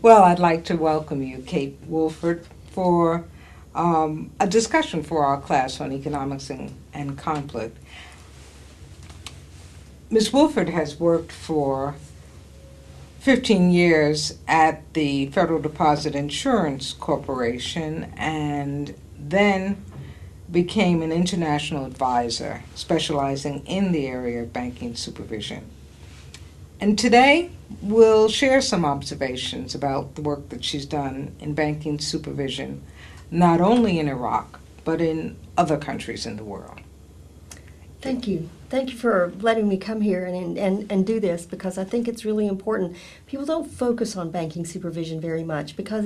Well, I'd like to welcome you, Kate Woolford, for a discussion for our class on economics and conflict. Ms. Woolford has worked for 15 years at the Federal Deposit Insurance Corporation and then became an international advisor specializing in the area of banking supervision. And today, we'll share some observations about the work that she's done in banking supervision, not only in Iraq, but in other countries in the world. Thank you. Thank you for letting me come here and do this, because I think it's really important. People don't focus on banking supervision very much because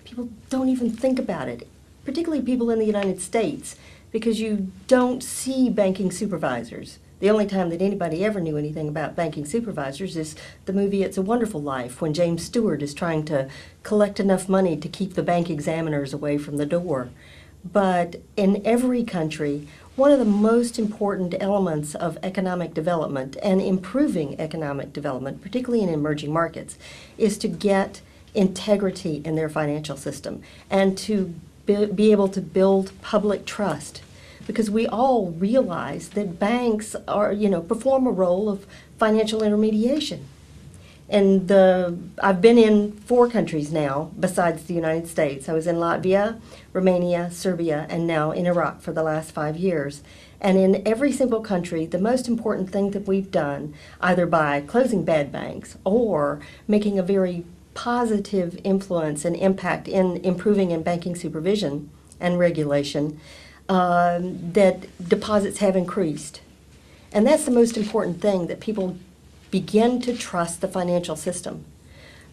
people don't even think about it, particularly people in the United States, because you don't see banking supervisors. The only time that anybody ever knew anything about banking supervisors is the movie It's a Wonderful Life, when James Stewart is trying to collect enough money to keep the bank examiners away from the door. But in every country, one of the most important elements of economic development and improving economic development, particularly in emerging markets, is to get integrity in their financial system and to be able to build public trust. Because we all realize that banks perform a role of financial intermediation. And I've been in 4 countries now besides the United States. I was in Latvia, Romania, Serbia, and now in Iraq for the last 5 years. And in every single country, the most important thing that we've done, either by closing bad banks or making a very positive influence and impact in improving in banking supervision and regulation, that deposits have increased. And that's the most important thing, that people begin to trust the financial system.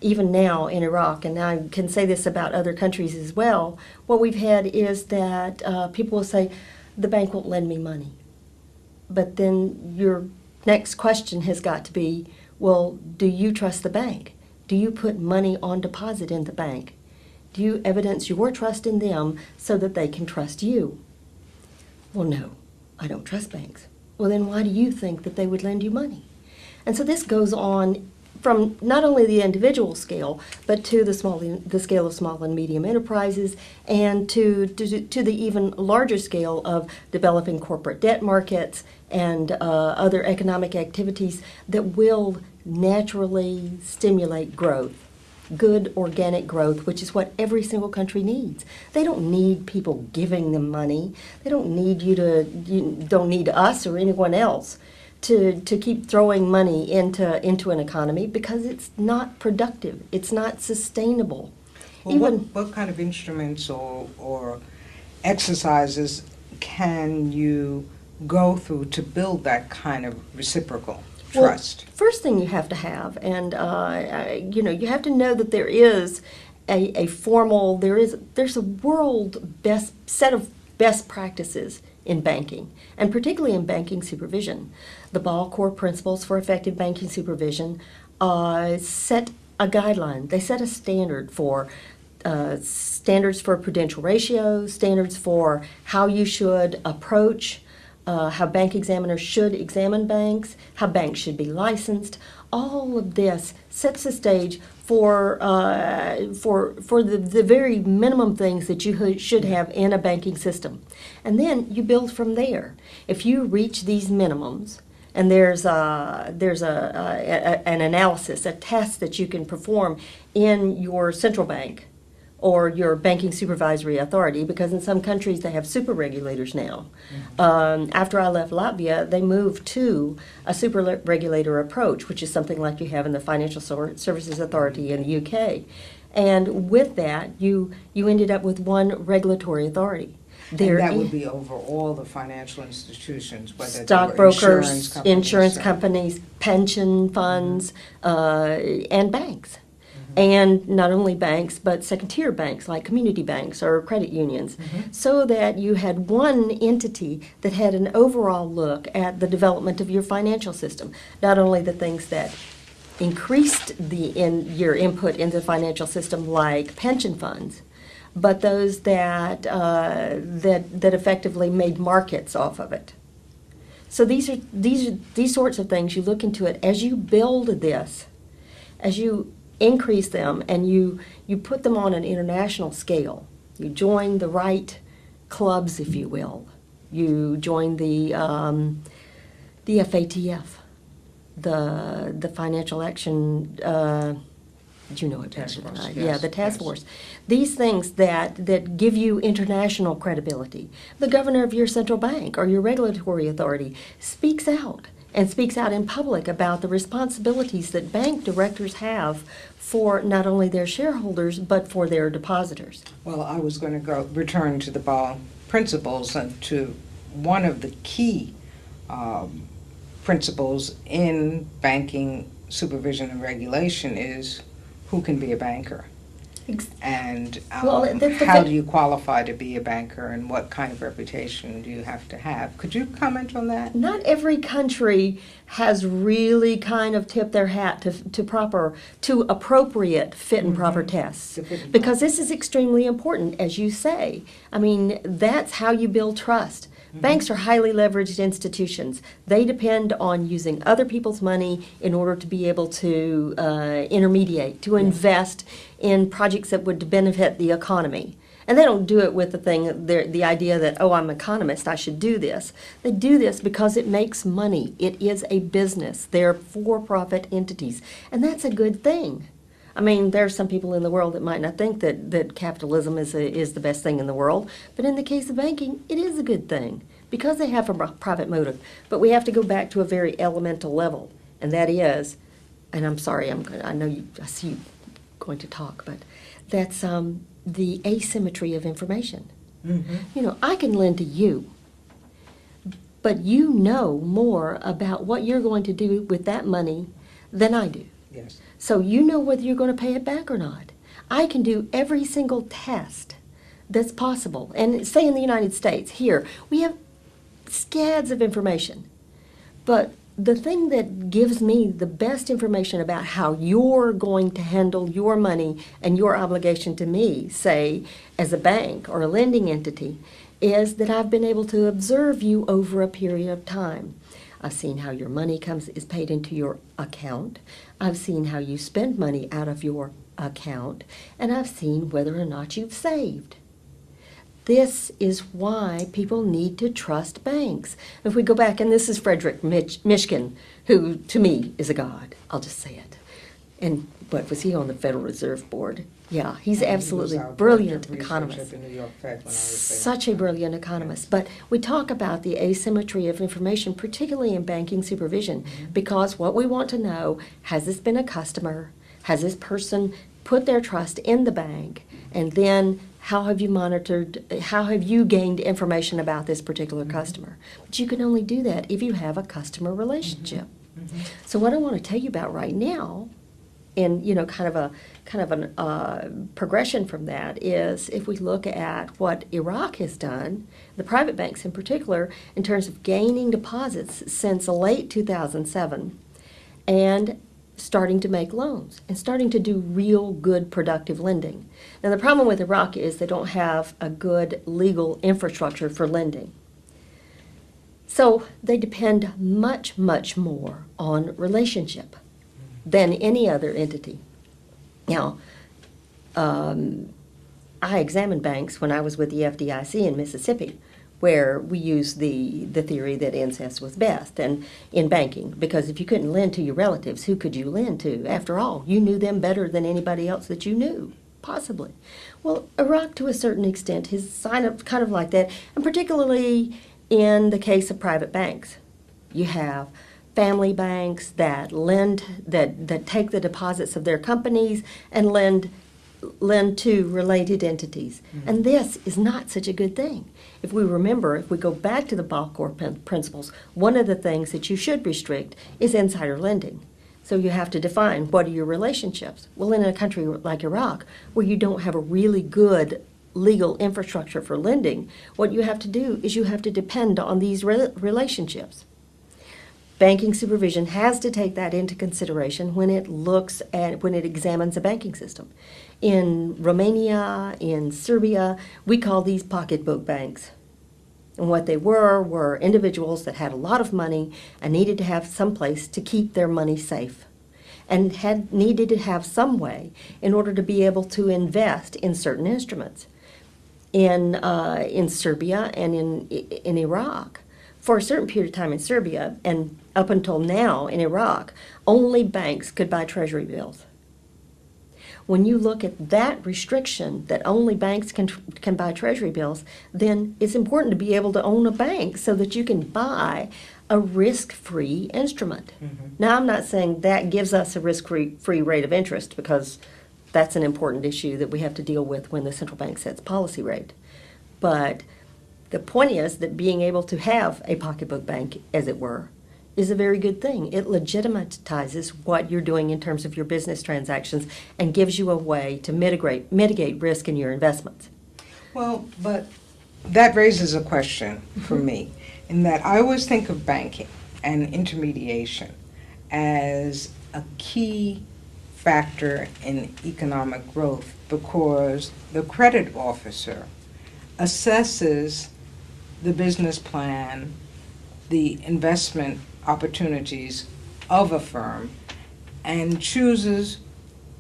Even now in Iraq, and I can say this about other countries as well, what we've had is that people will say, the bank won't lend me money. But then your next question has got to be, well, do you trust the bank? Do you put money on deposit in the bank? Do you evidence your trust in them so that they can trust you? Well, no, I don't trust banks. Well, then why do you think that they would lend you money? And so this goes on from not only the individual scale, but to the scale of small and medium enterprises, and to the even larger scale of developing corporate debt markets and other economic activities that will naturally stimulate growth. Good organic growth, which is what every single country needs. They don't need people giving them money. They don't need you don't need us or anyone else to keep throwing money into an economy, because it's not productive. It's not sustainable. Well, what kind of instruments or exercises can you go through to build that kind of reciprocal trust? Well, first thing you have to have, and you have to know that there is a formal, there's a world set of best practices in banking, and particularly in banking supervision. The Ball Core Principles for Effective Banking Supervision set a guideline. They set a standard for standards for prudential ratios, standards for how you should approach how bank examiners should examine banks, how banks should be licensed. All of this sets the stage for the very minimum things that you should have in a banking system. And then you build from there. If you reach these minimums, and there's an analysis, a test that you can perform in your central bank or your banking supervisory authority, because in some countries they have super regulators now. After I left Latvia, they moved to a super regulator approach, which is something like you have in the Financial Services Authority in the UK. And with that, you ended up with one regulatory authority. And that would be over all the financial institutions, whether stockbrokers, insurance companies, pension funds, and banks. And not only banks, but second-tier banks like community banks or credit unions, so that you had one entity that had an overall look at the development of your financial system. Not only the things that increased your input into the financial system, like pension funds, but those that effectively made markets off of it. So these sorts of things, you look into it as you build this, as you increase them and you put them on an international scale. You join the right clubs, if you will. You join the FATF, the Financial Action. You know it Task better than force, I. yes, Yeah, the task yes. force. These things that give you international credibility. The governor of your central bank or your regulatory authority speaks out and speaks out in public about the responsibilities that bank directors have for not only their shareholders but for their depositors. Well, I was going to return to the Ball principles and to one of the key principles in banking supervision and regulation is who can be a banker. And Well, that's the how thing. do you qualify to be a banker and what kind of reputation do you have to have? Could you comment on that? Not every country has really kind of tipped their hat to appropriate fit and proper tests. The fit and Because this is extremely important, as you say. I mean, that's how you build trust. Banks are highly leveraged institutions. They depend on using other people's money in order to be able to intermediate, to invest in projects that would benefit the economy. And they don't do it with the idea that, oh, I'm an economist, I should do this. They do this because it makes money. It is a business. They're for-profit entities. And that's a good thing. I mean, there are some people in the world that might not think that capitalism is the best thing in the world, but in the case of banking, it is a good thing because they have a private motive. But we have to go back to a very elemental level, and that is, and I'm sorry, I see you going to talk, but that's the asymmetry of information. You know, I can lend to you, but you know more about what you're going to do with that money than I do. Yes. So you know whether you're going to pay it back or not. I can do every single test that's possible. And say in the United States, here, we have scads of information. But the thing that gives me the best information about how you're going to handle your money and your obligation to me, say, as a bank or a lending entity, is that I've been able to observe you over a period of time. I've seen how your money is paid into your account. I've seen how you spend money out of your account. And I've seen whether or not you've saved. This is why people need to trust banks. If we go back, and this is Frederick Mishkin, who to me is a god. I'll just say it. And what was he on the Federal Reserve Board? Yeah, he's And absolutely he was our brilliant director of research economist. at the New York Fed when I was there. Such a brilliant economist. But we talk about the asymmetry of information, particularly in banking supervision, because what we want to know, has this been a customer? Has this person put their trust in the bank? And then how have you monitored, how have you gained information about this particular customer? But you can only do that if you have a customer relationship. So what I want to tell you about right now, and you know, kind of an progression from that, is if we look at what Iraq has done, the private banks in particular, in terms of gaining deposits since late 2007, and starting to make loans and starting to do real good productive lending. Now the problem with Iraq is they don't have a good legal infrastructure for lending. So they depend much, much more on relationship than any other entity. Now, I examined banks when I was with the FDIC in Mississippi, where we used the theory that incest was best, and in banking, because if you couldn't lend to your relatives, who could you lend to? After all, you knew them better than anybody else that you knew, possibly. Well, Iraq, to a certain extent, is kind of like that, and particularly in the case of private banks. You have family banks that lend, that take the deposits of their companies and lend to related entities. And this is not such a good thing. If we remember, if we go back to the Balfour principles, one of the things that you should restrict is insider lending. So you have to define, what are your relationships? Well, in a country like Iraq, where you don't have a really good legal infrastructure for lending, what you have to do is you have to depend on these relationships. Banking supervision has to take that into consideration when it examines a banking system. In Romania, in Serbia, we call these pocketbook banks. And what they were individuals that had a lot of money and needed to have some place to keep their money safe. and had needed to have some way in order to be able to invest in certain instruments. In Serbia and in Iraq, for a certain period of time in Serbia and up until now in Iraq, only banks could buy treasury bills. When you look at that restriction that only banks can buy treasury bills, then it's important to be able to own a bank so that you can buy a risk-free instrument. Mm-hmm. Now, I'm not saying that gives us a risk-free rate of interest, because that's an important issue that we have to deal with when the central bank sets policy rate. But the point is that being able to have a pocketbook bank, as it were, is a very good thing. It legitimizes what you're doing in terms of your business transactions and gives you a way to mitigate risk in your investments. Well, but that raises a question for me, in that I always think of banking and intermediation as a key factor in economic growth, because the credit officer assesses the business plan, the investment opportunities of a firm, and chooses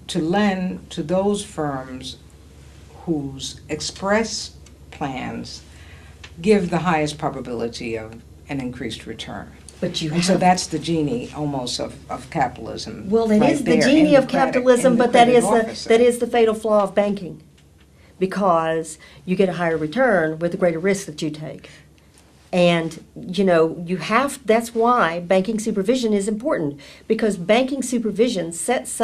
to lend to those firms whose express plans give the highest probability of an increased return. And so that's the genie almost of capitalism. Well, it is the genie of capitalism, but that is the fatal flaw of banking, because you get a higher return with the greater risk that you take. And, that's why banking supervision is important, because banking supervision sets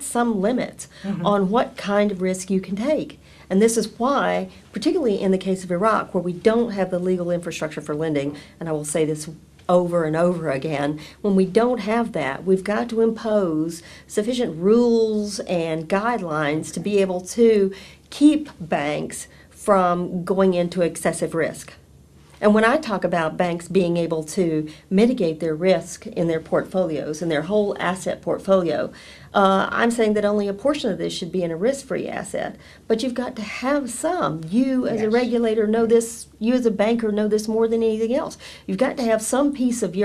some limits on what kind of risk you can take. And this is why, particularly in the case of Iraq, where we don't have the legal infrastructure for lending, and I will say this over and over again, when we don't have that, we've got to impose sufficient rules and guidelines to be able to keep banks from going into excessive risk. And when I talk about banks being able to mitigate their risk in their portfolios, in their whole asset portfolio, I'm saying that only a portion of this should be in a risk-free asset. But you've got to have some. You as a regulator know this, you as a banker know this more than anything else. You've got to have some piece of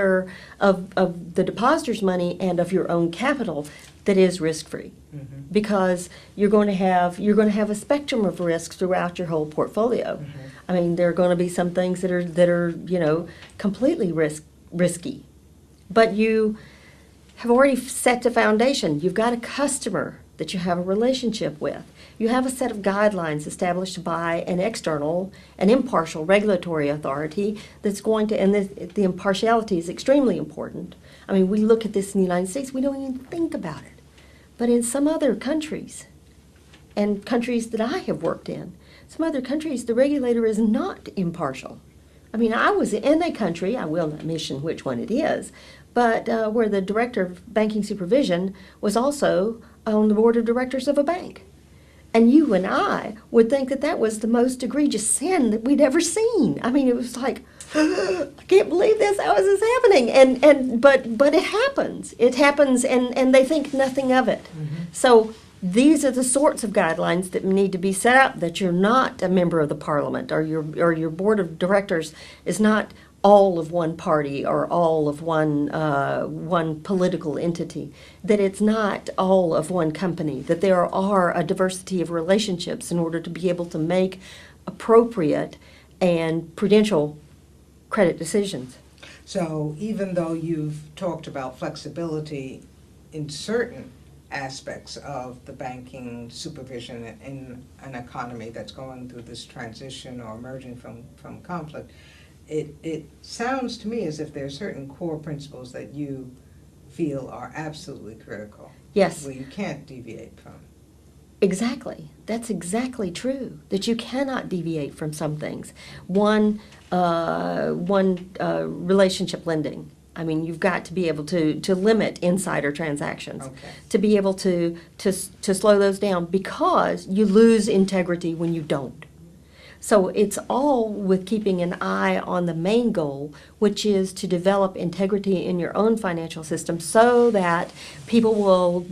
of the depositor's money and of your own capital that is risk-free. Mm-hmm. Because you're going to have a spectrum of risks throughout your whole portfolio. Mm-hmm. I mean, there are going to be some things that are completely risky, but you have already set the foundation. You've got a customer that you have a relationship with. You have a set of guidelines established by an impartial regulatory authority that's going to, and the impartiality is extremely important. I mean, we look at this in the United States, we don't even think about it. But in some other countries, and countries that I have worked in, some other countries, the regulator is not impartial. I mean, I was in a country, I will not mention which one it is, but where the director of banking supervision was also on the board of directors of a bank. And you and I would think that that was the most egregious sin that we'd ever seen. I mean, it was like, I can't believe this. How is this happening? But it happens. It happens, and they think nothing of it. Mm-hmm. So these are the sorts of guidelines that need to be set up. That you're not a member of the parliament, or your board of directors is not all of one party or all of one political entity. That it's not all of one company. That there are a diversity of relationships in order to be able to make appropriate and prudential credit decisions. So even though you've talked about flexibility in certain aspects of the banking supervision in an economy that's going through this transition or emerging from conflict, it sounds to me as if there are certain core principles that you feel are absolutely critical. Yes. Where you can't deviate from. Exactly. That's exactly true, that you cannot deviate from some things. One relationship lending. I mean, you've got to be able to limit insider transactions, to be able to slow those down, because you lose integrity when you don't. So it's all with keeping an eye on the main goal, which is to develop integrity in your own financial system so that people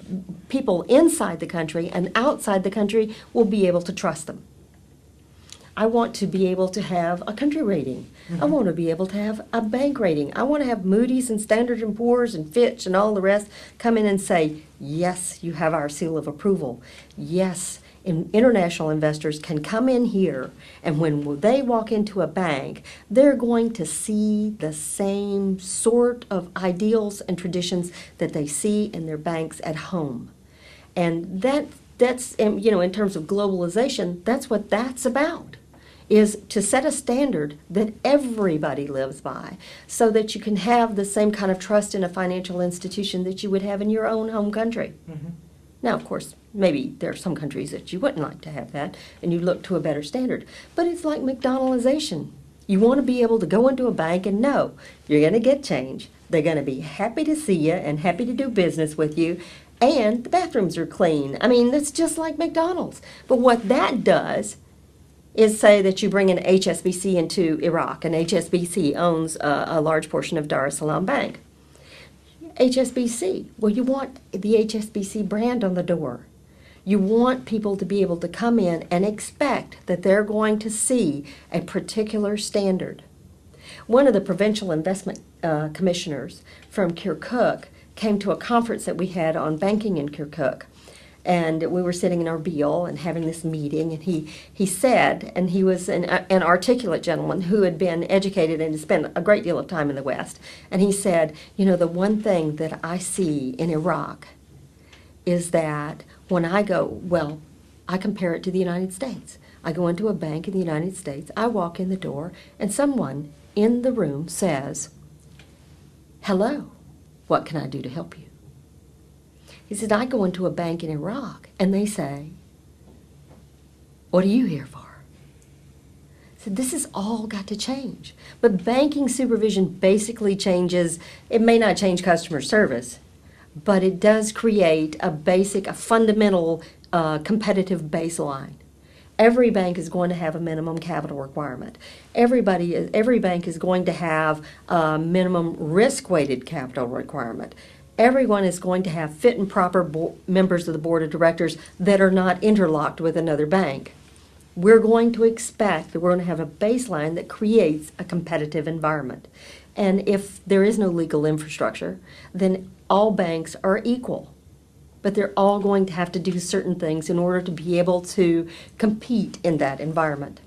inside the country and outside the country will be able to trust them. I want to be able to have a country rating. I want to be able to have a bank rating. I want to have Moody's and Standard & Poor's and Fitch and all the rest come in and say, yes, you have our seal of approval. Yes, international investors can come in here, and when they walk into a bank, they're going to see the same sort of ideals and traditions that they see in their banks at home. And that's in terms of globalization, that's what that's about, is to set a standard that everybody lives by so that you can have the same kind of trust in a financial institution that you would have in your own home country. Mm-hmm. Now, of course, maybe there are some countries that you wouldn't like to have that, and you look to a better standard. But it's like McDonaldization. You want to be able to go into a bank and know you're going to get change. They're going to be happy to see you and happy to do business with you, and the bathrooms are clean. I mean, that's just like McDonald's. But what that does is say that you bring an HSBC into Iraq, and HSBC owns a large portion of Dar es Salaam Bank. HSBC, well, you want the HSBC brand on the door. You want people to be able to come in and expect that they're going to see a particular standard. One of the provincial investment commissioners from Kirkuk came to a conference that we had on banking in Kirkuk. And we were sitting in Erbil and having this meeting, and he said, and he was an articulate gentleman who had been educated and had spent a great deal of time in the West, and he said, the one thing that I see in Iraq is that when I go, I compare it to the United States. I go into a bank in the United States, I walk in the door, and someone in the room says, "Hello, what can I do to help you?" He said, I go into a bank in Iraq, and they say, "What are you here for?" I said, this has all got to change. But banking supervision basically changes, it may not change customer service, but it does create a fundamental competitive baseline. Every bank is going to have a minimum capital requirement. Every bank is going to have a minimum risk-weighted capital requirement. Everyone is going to have fit and proper members of the board of directors that are not interlocked with another bank. We're going to expect that we're going to have a baseline that creates a competitive environment. And if there is no legal infrastructure, then all banks are equal. But they're all going to have to do certain things in order to be able to compete in that environment.